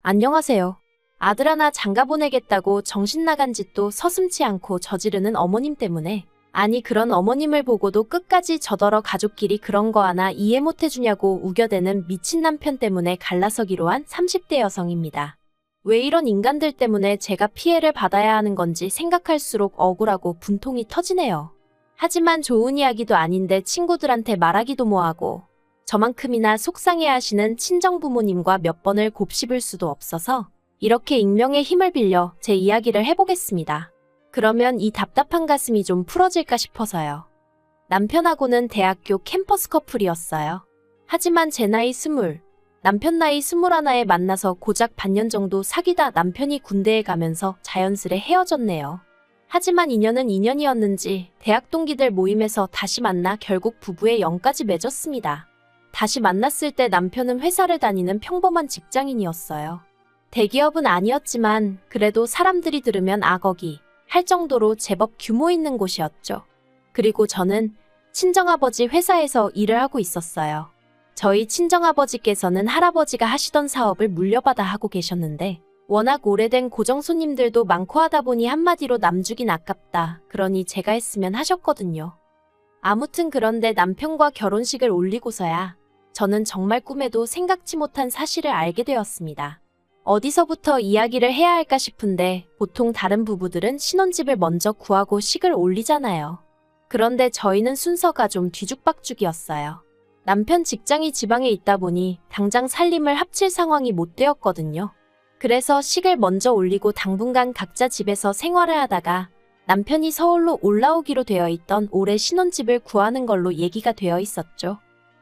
안녕하세요. 아들 하나 장가 보내겠다고 정신 나간 짓도 서슴지 않고 저지르는 어머님 때문에, 아니 그런 어머님을 보고도 끝까지 저더러 가족끼리 그런 거 하나 이해 못 해주냐고 우겨대는 미친 남편 때문에 갈라서기로 한 30대 여성입니다. 왜 이런 인간들 때문에 제가 피해를 받아야 하는 건지 생각할수록 억울하고 분통이 터지네요. 하지만 좋은 이야기도 아닌데 친구들한테 말하기도 뭐하고, 저만큼이나 속상해하시는 친정부모님과 몇 번을 곱씹을 수도 없어서 이렇게 익명의 힘을 빌려 제 이야기를 해보겠습니다. 그러면 이 답답한 가슴이 좀 풀어질까 싶어서요. 남편하고는 대학교 캠퍼스 커플이었어요. 하지만 제 나이 20, 남편 나이 21에 만나서 고작 반년 정도 사귀다 남편이 군대에 가면서 자연스레 헤어졌네요. 하지만 인연은 인연이었는지 대학 동기들 모임에서 다시 만나 결국 부부의 영까지 맺었습니다. 다시 만났을 때 남편은 회사를 다니는 평범한 직장인이었어요. 대기업은 아니었지만 그래도 사람들이 들으면 아거기 할 정도로 제법 규모 있는 곳이었죠. 그리고 저는 친정아버지 회사에서 일을 하고 있었어요. 저희 친정아버지께서는 할아버지가 하시던 사업을 물려받아 하고 계셨는데 워낙 오래된 고정 손님들도 많고 하다 보니 한마디로 남주긴 아깝다. 그러니 제가 했으면 하셨거든요. 아무튼 그런데 남편과 결혼식을 올리고서야 저는 정말 꿈에도 생각지 못한 사실을 알게 되었습니다. 어디서부터 이야기를 해야 할까 싶은데 보통 다른 부부들은 신혼집을 먼저 구하고 식을 올리잖아요. 그런데 저희는 순서가 좀 뒤죽박죽이었어요. 남편 직장이 지방에 있다 보니 당장 살림을 합칠 상황이 못 되었거든요. 그래서 식을 먼저 올리고 당분간 각자 집에서 생활을 하다가 남편이 서울로 올라오기로 되어 있던 올해 신혼집을 구하는 걸로 얘기가 되어 있었죠.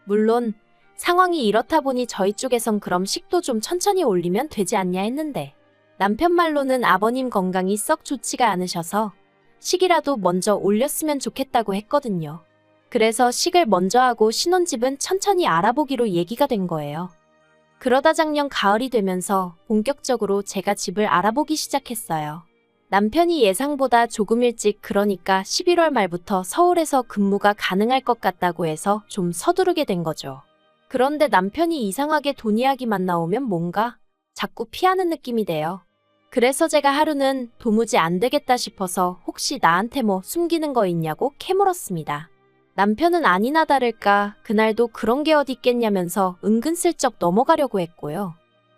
물론 상황이 이렇다 보니 저희 쪽에선 그럼 식도 좀 천천히 올리면 되지 않냐 했는데 남편 말로는 아버님 건강이 썩 좋지가 않으셔서 식이라도 먼저 올렸으면 좋겠다고 했거든요. 그래서 식을 먼저 하고 신혼집은 천천히 알아보기로 얘기가 된 거예요. 그러다 작년 가을이 되면서 본격적으로 제가 집을 알아보기 시작했어요. 남편이 예상보다 조금 일찍 그러니까 11월 말부터 서울에서 근무가 가능할 것 같다고 해서 좀 서두르게 된 거죠. 그런데 남편이 이상하게 돈 이야기만 나오면 뭔가 자꾸 피하는 느낌이 돼요. 그래서 제가 하루는 도무지 안 되겠다 싶어서 혹시 나한테 뭐 숨기는 거 있냐고 캐물었습니다. 남편은 아니나 다를까 그날도 그런 게 어디 있겠냐면서 은근슬쩍 넘어가려고 했고요.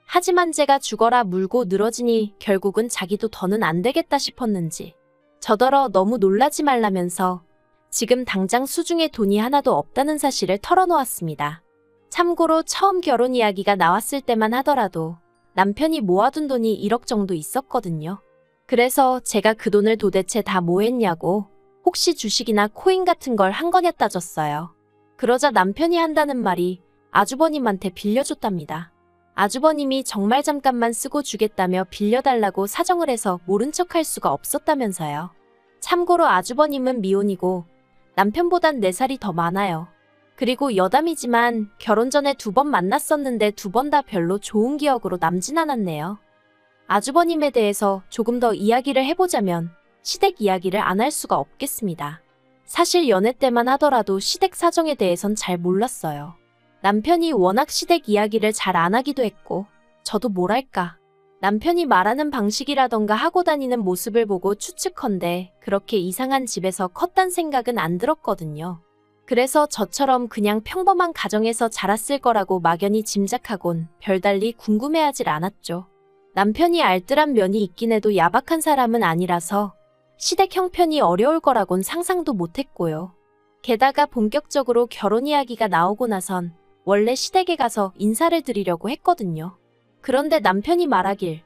하지만 제가 죽어라 물고 늘어지니 결국은 자기도 더는 안 되겠다 싶었는지 저더러 너무 놀라지 말라면서 지금 당장 수중에 돈이 하나도 없다는 사실을 털어놓았습니다. 참고로 처음 결혼 이야기가 나왔을 때만 하더라도 남편이 모아둔 돈이 1억 정도 있었거든요. 그래서 제가 그 돈을 도대체 다 뭐 했냐고 혹시 주식이나 코인 같은 걸 한 거냐 따졌어요. 그러자 남편이 한다는 말이 아주버님한테 빌려줬답니다. 아주버님이 정말 잠깐만 쓰고 주겠다며 빌려달라고 사정을 해서 모른 척할 수가 없었다면서요. 참고로 아주버님은 미혼이고 남편보단 4살이 더 많아요. 그리고 여담이지만 결혼 전에 2번 만났었는데 2번 다 별로 좋은 기억으로 남진 않았네요. 아주버님에 대해서 조금 더 이야기를 해보자면 시댁 이야기를 안 할 수가 없겠습니다. 사실 연애 때만 하더라도 시댁 사정에 대해선 잘 몰랐어요. 남편이 워낙 시댁 이야기를 잘 안 하기도 했고 저도 뭐랄까 남편이 말하는 방식이라던가 하고 다니는 모습을 보고 추측컨대 그렇게 이상한 집에서 컸단 생각은 안 들었거든요. 그래서 저처럼 그냥 평범한 가정에서 자랐을 거라고 막연히 짐작하곤 별달리 궁금해하질 않았죠. 남편이 알뜰한 면이 있긴 해도 야박한 사람은 아니라서 시댁 형편이 어려울 거라곤 상상도 못했고요. 게다가 본격적으로 결혼 이야기가 나오고 나선 원래 시댁에 가서 인사를 드리려고 했거든요. 그런데 남편이 말하길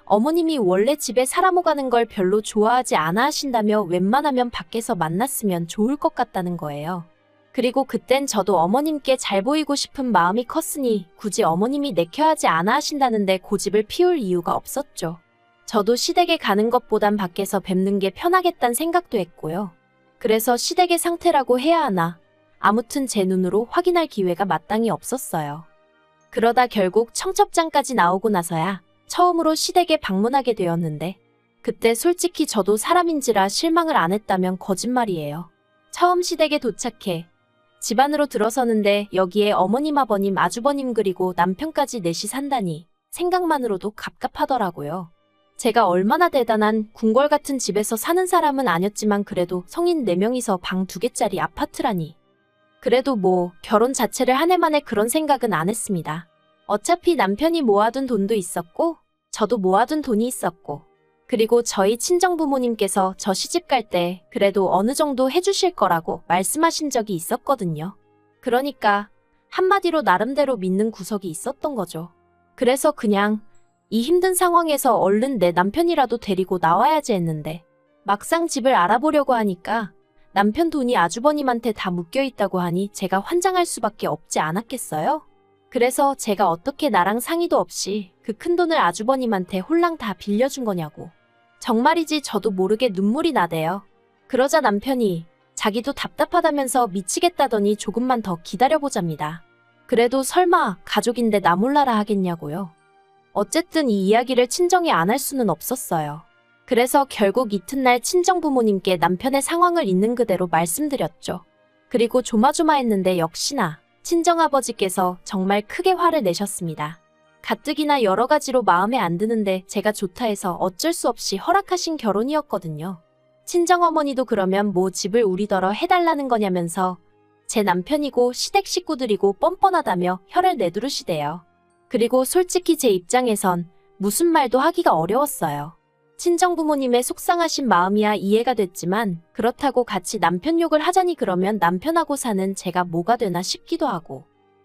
어머님이 원래 집에 사람 오가는 걸 별로 좋아하지 않아 하신다며 웬만하면 밖에서 만났으면 좋을 것 같다는 거예요. 그리고 그땐 저도 어머님께 잘 보이고 싶은 마음이 컸으니 굳이 어머님이 내켜하지 않아 하신다는데 고집을 피울 이유가 없었죠. 저도 시댁에 가는 것보단 밖에서 뵙는 게 편하겠다는 생각도 했고요. 그래서 시댁의 상태라고 해야 하나 아무튼 제 눈으로 확인할 기회가 마땅히 없었어요. 그러다 결국 청첩장까지 나오고 나서야 처음으로 시댁에 방문하게 되었는데 그때 솔직히 저도 사람인지라 실망을 안 했다면 거짓말이에요. 처음 시댁에 도착해 집 안으로 들어서는데 여기에 어머님, 아버님, 아주버님 그리고 남편까지 넷이 산다니 생각만으로도 갑갑하더라고요. 제가 얼마나 대단한 궁궐 같은 집에서 사는 사람은 아니었지만 그래도 성인 4명이서 방 2개짜리 아파트라니. 그래도 뭐 결혼 자체를 한 해 만에 그런 생각은 안 했습니다. 어차피 남편이 모아둔 돈도 있었고 저도 모아둔 돈이 있었고 그리고 저희 친정부모님께서 저 시집 갈 때 그래도 어느 정도 해주실 거라고 말씀하신 적이 있었거든요. 그러니까 한마디로 나름대로 믿는 구석이 있었던 거죠. 그래서 그냥 이 힘든 상황에서 얼른 내 남편이라도 데리고 나와야지 했는데 막상 집을 알아보려고 하니까 남편 돈이 아주버님한테 다 묶여있다고 하니 제가 환장할 수밖에 없지 않았겠어요? 그래서 제가 어떻게 나랑 상의도 없이 그 큰돈을 아주버님한테 홀랑 다 빌려준 거냐고. 정말이지 저도 모르게 눈물이 나대요. 그러자 남편이 자기도 답답하다면서 미치겠다더니 조금만 더 기다려보잡니다. 그래도 설마 가족인데 나 몰라라 하겠냐고요. 어쨌든 이 이야기를 친정에 안 할 수는 없었어요. 그래서 결국 이튿날 친정부모님께 남편의 상황을 있는 그대로 말씀드렸죠. 그리고 조마조마했는데 역시나 친정아버지께서 정말 크게 화를 내셨습니다. 가뜩이나 여러 가지로 마음에 안 드는데 제가 좋다 해서 어쩔 수 없이 허락하신 결혼이었거든요. 친정어머니도 그러면 뭐 집을 우리더러 해달라는 거냐면서 제 남편이고 시댁 식구들이고 뻔뻔하다며 혀를 내두르시대요. 그리고 솔직히 제 입장에선 무슨 말도 하기가 어려웠어요. 친정부모님의 속상하신 마음이야 이해가 됐지만 그렇다고 같이 남편 욕을 하자니 그러면 남편하고 사는 제가 뭐가 되나 싶기도 하고.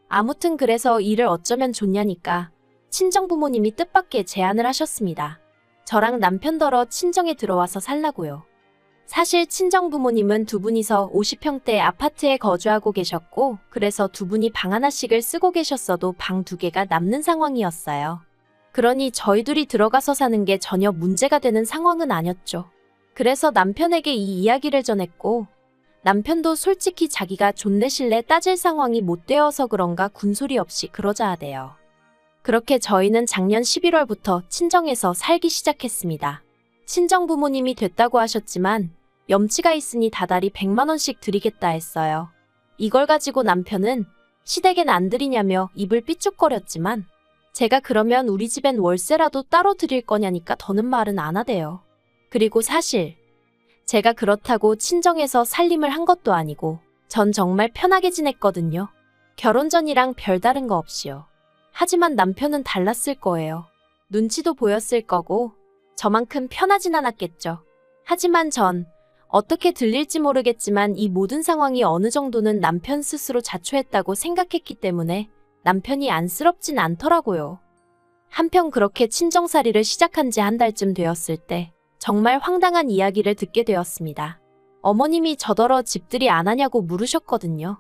아무튼 그래서 일을 어쩌면 좋냐니까 친정부모님이 뜻밖의 제안을 하셨습니다. 저랑 남편더러 친정에 들어와서 살라고요. 사실 친정부모님은 두 분이서 50평대 아파트에 거주하고 계셨고 그래서 두 분이 방 하나씩을 쓰고 계셨어도 방 2개가 남는 상황이었어요. 그러니 저희 둘이 들어가서 사는 게 전혀 문제가 되는 상황은 아니었죠. 그래서 남편에게 이 이야기를 전했고 남편도 솔직히 자기가 존대실래 따질 상황이 못 되어서 그런가 군소리 없이 그러자 하대요. 그렇게 저희는 작년 11월부터 친정에서 살기 시작했습니다. 친정부모님이 됐다고 하셨지만 염치가 있으니 다달이 100만 원씩 드리겠다 했어요. 이걸 가지고 남편은 시댁엔 안 드리냐며 입을 삐죽거렸지만 제가 그러면 우리 집엔 월세라도 따로 드릴 거냐니까 더는 말은 안 하대요. 그리고 사실 제가 그렇다고 친정에서 살림을 한 것도 아니고 전 정말 편하게 지냈거든요. 결혼 전이랑 별다른 거 없이요. 하지만 남편은 달랐을 거예요. 눈치도 보였을 거고 저만큼 편하진 않았겠죠. 하지만 전 어떻게 들릴지 모르겠지만 이 모든 상황이 어느 정도는 남편 스스로 자초했다고 생각했기 때문에 남편이 안쓰럽진 않더라고요. 한편 그렇게 친정살이를 시작한 지 한 달쯤 되었을 때 정말 황당한 이야기를 듣게 되었습니다. 어머님이 저더러 집들이 안 하냐고 물으셨거든요.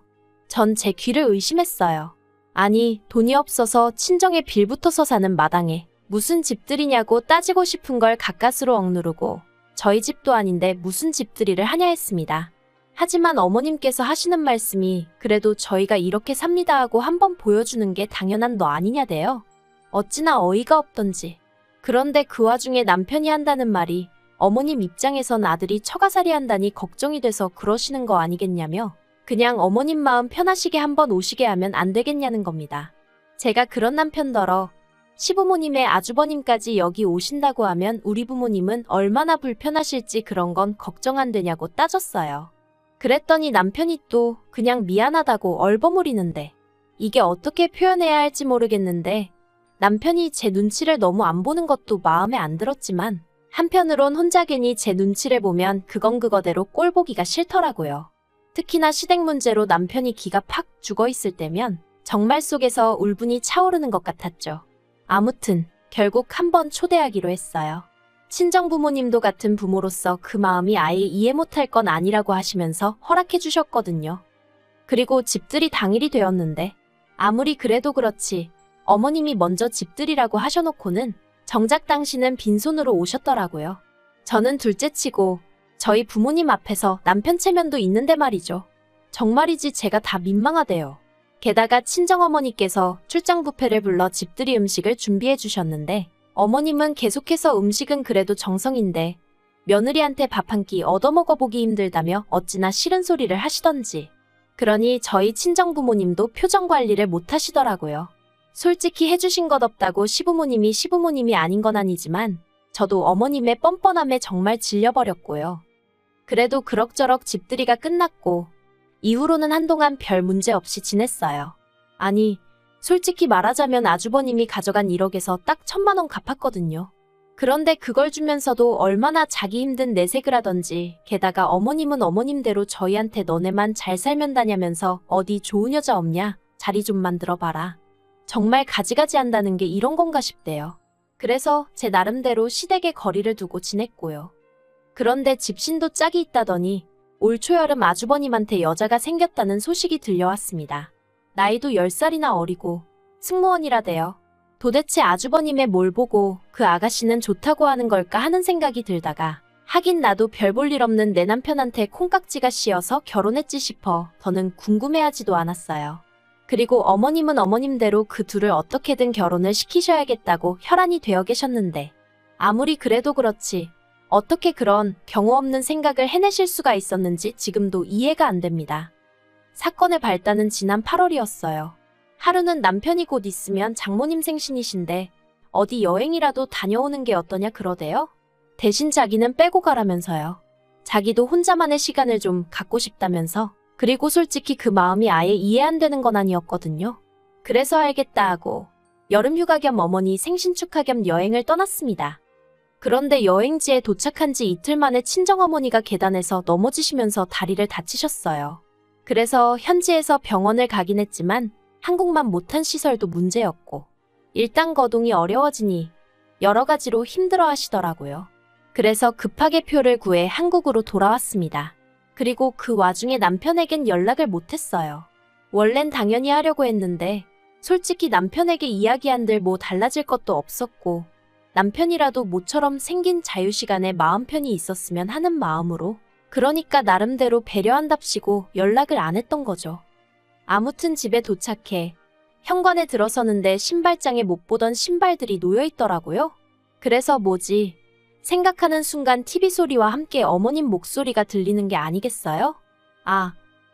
전 제 귀를 의심했어요. 아니, 돈이 없어서 친정에 빌붙어서 사는 마당에 무슨 집들이냐고 따지고 싶은 걸 가까스로 억누르고 저희 집도 아닌데 무슨 집들이를 하냐 했습니다. 하지만 어머님께서 하시는 말씀이 그래도 저희가 이렇게 삽니다 하고 한번 보여주는 게 당연한 너 아니냐대요. 어찌나 어이가 없던지. 그런데 그 와중에 남편이 한다는 말이 어머님 입장에선 아들이 처가살이 한다니 걱정이 돼서 그러시는 거 아니겠냐며 그냥 어머님 마음 편하시게 한번 오시게 하면 안 되겠냐는 겁니다. 제가 그런 남편더러 시부모님의 아주버님까지 여기 오신다고 하면 우리 부모님은 얼마나 불편하실지 그런 건 걱정 안 되냐고 따졌어요. 그랬더니 남편이 또 그냥 미안하다고 얼버무리는데 이게 어떻게 표현해야 할지 모르겠는데 남편이 제 눈치를 너무 안 보는 것도 마음에 안 들었지만 한편으론 혼자 괜히 제 눈치를 보면 그건 그거대로 꼴 보기가 싫더라고요. 특히나 시댁 문제로 남편이 기가 팍 죽어있을 때면 정말 속에서 울분이 차오르는 것 같았죠. 아무튼 결국 한번 초대하기로 했어요. 친정부모님도 같은 부모로서 그 마음이 아예 이해 못할 건 아니라고 하시면서 허락해 주셨거든요. 그리고 집들이 당일이 되었는데 아무리 그래도 그렇지 어머님이 먼저 집들이라고 하셔놓고는 정작 당시는 빈손으로 오셨더라고요. 저는 둘째치고 저희 부모님 앞에서 남편 체면도 있는데 말이죠. 정말이지 제가 다 민망하대요. 게다가 친정어머니께서 출장 뷔페를 불러 집들이 음식을 준비해 주셨는데 어머님은 계속해서 음식은 그래도 정성인데 며느리한테 밥 한 끼 얻어먹어보기 힘들다며 어찌나 싫은 소리를 하시던지. 그러니 저희 친정부모님도 표정 관리를 못 하시더라고요. 솔직히 해주신 것 없다고 시부모님이 아닌 건 아니지만 저도 어머님의 뻔뻔함에 정말 질려버렸고요. 그래도 그럭저럭 집들이가 끝났고 이후로는 한동안 별 문제 없이 지냈어요. 아니, 솔직히 말하자면 아주버님이 가져간 1억에서 딱 1,000만 원 갚았거든요. 그런데 그걸 주면서도 얼마나 자기 힘든 내색을 하던지, 게다가 어머님은 어머님대로 저희한테 너네만 잘 살면 다냐면서 어디 좋은 여자 없냐? 자리 좀 만들어봐라. 정말 가지가지 한다는 게 이런 건가 싶대요. 그래서 제 나름대로 시댁에 거리를 두고 지냈고요. 그런데 집신도 짝이 있다더니 올 초여름 아주버님한테 여자가 생겼다는 소식이 들려왔습니다. 나이도 10살이나 어리고 승무원이라대요. 도대체 아주버님의 뭘 보고 그 아가씨는 좋다고 하는 걸까 하는 생각이 들다가 하긴 나도 별 볼 일 없는 내 남편한테 콩깍지가 씌어서 결혼했지 싶어 더는 궁금해하지도 않았어요. 그리고 어머님은 어머님대로 그 둘을 어떻게든 결혼을 시키셔야겠다고 혈안이 되어 계셨는데 아무리 그래도 그렇지 어떻게 그런 경우 없는 생각을 해내실 수가 있었는지 지금도 이해가 안 됩니다. 사건의 발단은 지난 8월이었어요. 하루는 남편이 곧 있으면 장모님 생신이신데 어디 여행이라도 다녀오는 게 어떠냐 그러대요. 대신 자기는 빼고 가라면서요. 자기도 혼자만의 시간을 좀 갖고 싶다면서. 그리고 솔직히 그 마음이 아예 이해 안 되는 건 아니었거든요. 그래서 알겠다 하고 여름휴가 겸 어머니 생신 축하 겸 여행을 떠났습니다. 그런데 여행지에 도착한 지 이틀 만에 친정어머니가 계단에서 넘어지시면서 다리를 다치셨어요. 그래서 현지에서 병원을 가긴 했지만 한국만 못한 시설도 문제였고 일단 거동이 어려워지니 여러 가지로 힘들어 하시더라고요. 그래서 급하게 표를 구해 한국으로 돌아왔습니다. 그리고 그 와중에 남편에겐 연락을 못했어요. 원래는 당연히 하려고 했는데 솔직히 남편에게 이야기한들 뭐 달라질 것도 없었고 남편이라도 모처럼 생긴 자유시간에 마음 편히 있었으면 하는 마음으로 그러니까 나름대로 배려한답시고 연락을 안 했던 거죠. 아무튼 집에 도착해 현관에 들어서는데 신발장에 못 보던 신발들이 놓여 있더라고요. 그래서 뭐지? 생각하는 순간 TV 소리와 함께 어머님 목소리가 들리는 게 아니겠어요? 아,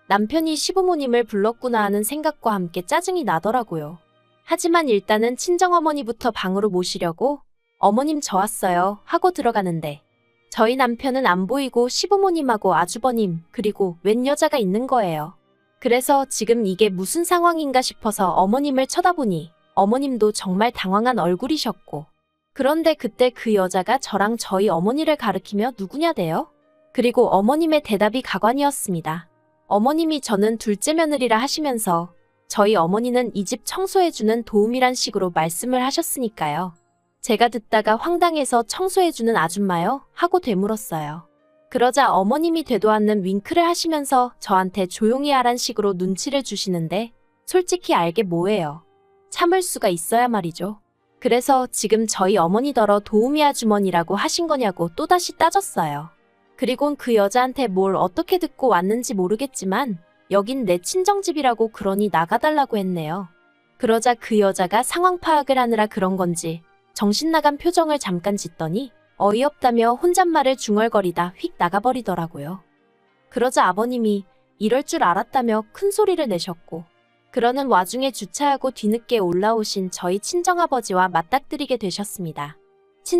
남편이 시부모님을 불렀구나 하는 생각과 함께 짜증이 나더라고요. 하지만 일단은 친정어머니부터 방으로 모시려고 어머님 저 왔어요 하고 들어가는데 저희 남편은 안 보이고 시부모님하고 아주버님 그리고 웬 여자가 있는 거예요. 그래서 지금 이게 무슨 상황인가 싶어서 어머님을 쳐다보니 어머님도 정말 당황한 얼굴이셨고 그런데 그때 그 여자가 저랑 저희 어머니를 가리키며 누구냐대요? 그리고 어머님의 대답이 가관이었습니다. 어머님이 저는 둘째 며느리라 하시면서 저희 어머니는 이 집 청소해주는 도움이란 식으로 말씀을 하셨으니까요. 제가 듣다가 황당해서 청소해주는 아줌마요? 하고 되물었어요. 그러자 어머님이 되도 않는 윙크를 하시면서 저한테 조용히 하란 식으로 눈치를 주시는데 솔직히 알게 뭐예요. 참을 수가 있어야 말이죠. 그래서 지금 저희 어머니더러 도우미 아주머니라고 하신 거냐고 또다시 따졌어요. 그리곤 그 여자한테 뭘 어떻게 듣고 왔는지 모르겠지만 여긴 내 친정집이라고 그러니 나가달라고 했네요. 그러자 그 여자가 상황 파악을 하느라 그런 건지 정신 나간 표정을 잠깐 짓더니 어이없다며 혼잣말을 중얼거리다 휙 나가버리더라고요. 그러자 아버님이 이럴 줄 알았다며 큰 소리를 내셨고 그러는 와중에 주차하고 뒤늦게 올라오신 저희 친정아버지와 맞닥뜨리게 되셨습니다.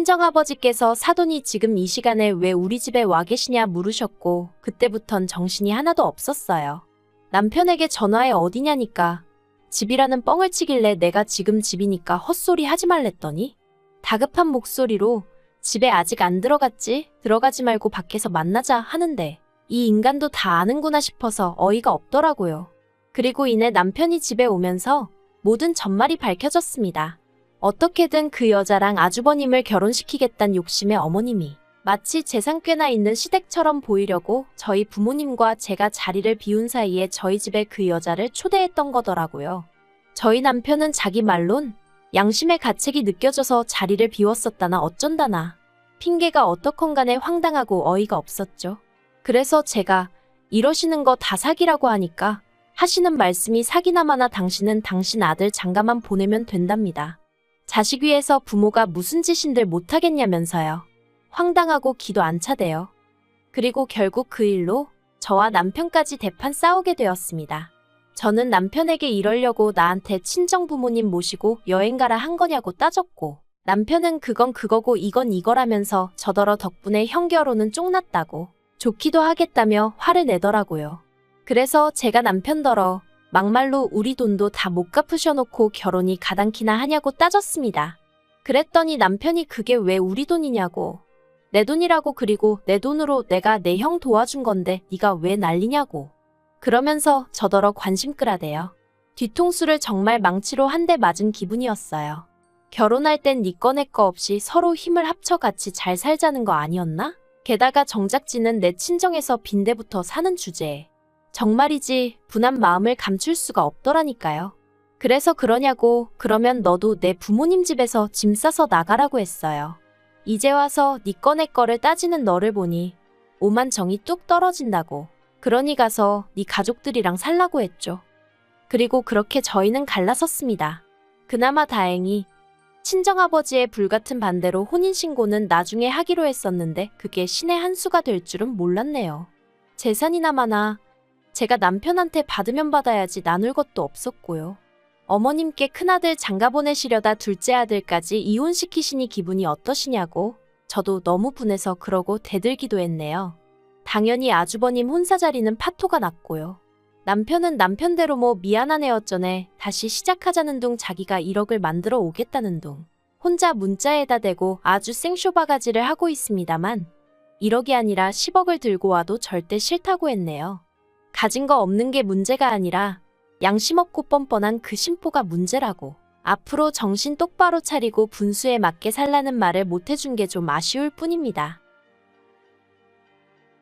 친정아버지께서 사돈이 지금 이 시간에 왜 우리 집에 와 계시냐 물으셨고 그때부턴 정신이 하나도 없었어요. 남편에게 전화해 어디냐니까 집이라는 뻥을 치길래 내가 지금 집이니까 헛소리 하지 말랬더니 다급한 목소리로 집에 아직 안 들어갔지? 들어가지 말고 밖에서 만나자 하는데 이 인간도 다 아는구나 싶어서 어이가 없더라고요. 그리고 이내 남편이 집에 오면서 모든 전말이 밝혀졌습니다. 어떻게든 그 여자랑 아주버님을 결혼시키겠다는 욕심에 어머님이 마치 재산 꽤나 있는 시댁처럼 보이려고 저희 부모님과 제가 자리를 비운 사이에 저희 집에 그 여자를 초대했던 거더라고요. 저희 남편은 자기 말론 양심의 가책이 느껴져서 자리를 비웠었다나 어쩐다나 핑계가 어떻건 간에 황당하고 어이가 없었죠. 그래서 제가 이러시는 거 다 사기라고 하니까 하시는 말씀이 사기나마나 당신은 당신 아들 장가만 보내면 된답니다. 자식 위해서 부모가 무슨 짓인들 못하겠냐면서요. 황당하고 기도 안 차대요. 그리고 결국 그 일로 저와 남편까지 대판 싸우게 되었습니다. 저는 남편에게 이러려고 나한테 친정 부모님 모시고 여행 가라 한 거냐고 따졌고, 남편은 그건 그거고 이건 이거라면서 저더러 덕분에 형 결혼은 쫑났다고 좋기도 하겠다며 화를 내더라고요. 그래서 제가 남편더러 막말로 우리 돈도 다 못 갚으셔놓고 결혼이 가당키나 하냐고 따졌습니다. 그랬더니 남편이 그게 왜 우리 돈이냐고, 내 돈이라고, 그리고 내 돈으로 내가 내 형 도와준 건데 네가 왜 난리냐고 그러면서 저더러 관심 끌어대요. 뒤통수를 정말 망치로 한 대 맞은 기분이었어요. 결혼할 땐 네 거 내 거 없이 서로 힘을 합쳐 같이 잘 살자는 거 아니었나? 게다가 정작 지는 내 친정에서 빈대부터 사는 주제에 정말이지 분한 마음을 감출 수가 없더라니까요. 그래서 그러냐고, 그러면 너도 내 부모님 집에서 짐 싸서 나가라고 했어요. 이제 와서 네 거 내 거를 따지는 너를 보니 오만 정이 뚝 떨어진다고. 그러니 가서 네 가족들이랑 살라고 했죠. 그리고 그렇게 저희는 갈라섰습니다. 그나마 다행히 친정아버지의 불같은 반대로 혼인신고는 나중에 하기로 했었는데 그게 신의 한 수가 될 줄은 몰랐네요. 재산이나 마나 제가 남편한테 받으면 받아야지 나눌 것도 없었고요. 어머님께 큰아들 장가 보내시려다 둘째 아들까지 이혼시키시니 기분이 어떠시냐고. 저도 너무 분해서 그러고 대들기도 했네요. 당연히 아주버님 혼사 자리는 파토가 났고요. 남편은 남편대로 뭐 미안한 애 어쩌네 다시 시작하자는 둥, 자기가 1억을 만들어 오겠다는 둥, 혼자 문자에다 대고 아주 생쇼바가지를 하고 있습니다만 1억이 아니라 10억을 들고 와도 절대 싫다고 했네요. 가진 거 없는 게 문제가 아니라 양심 없고 뻔뻔한 그 심보가 문제라고. 앞으로 정신 똑바로 차리고 분수에 맞게 살라는 말을 못 해준 게 좀 아쉬울 뿐입니다.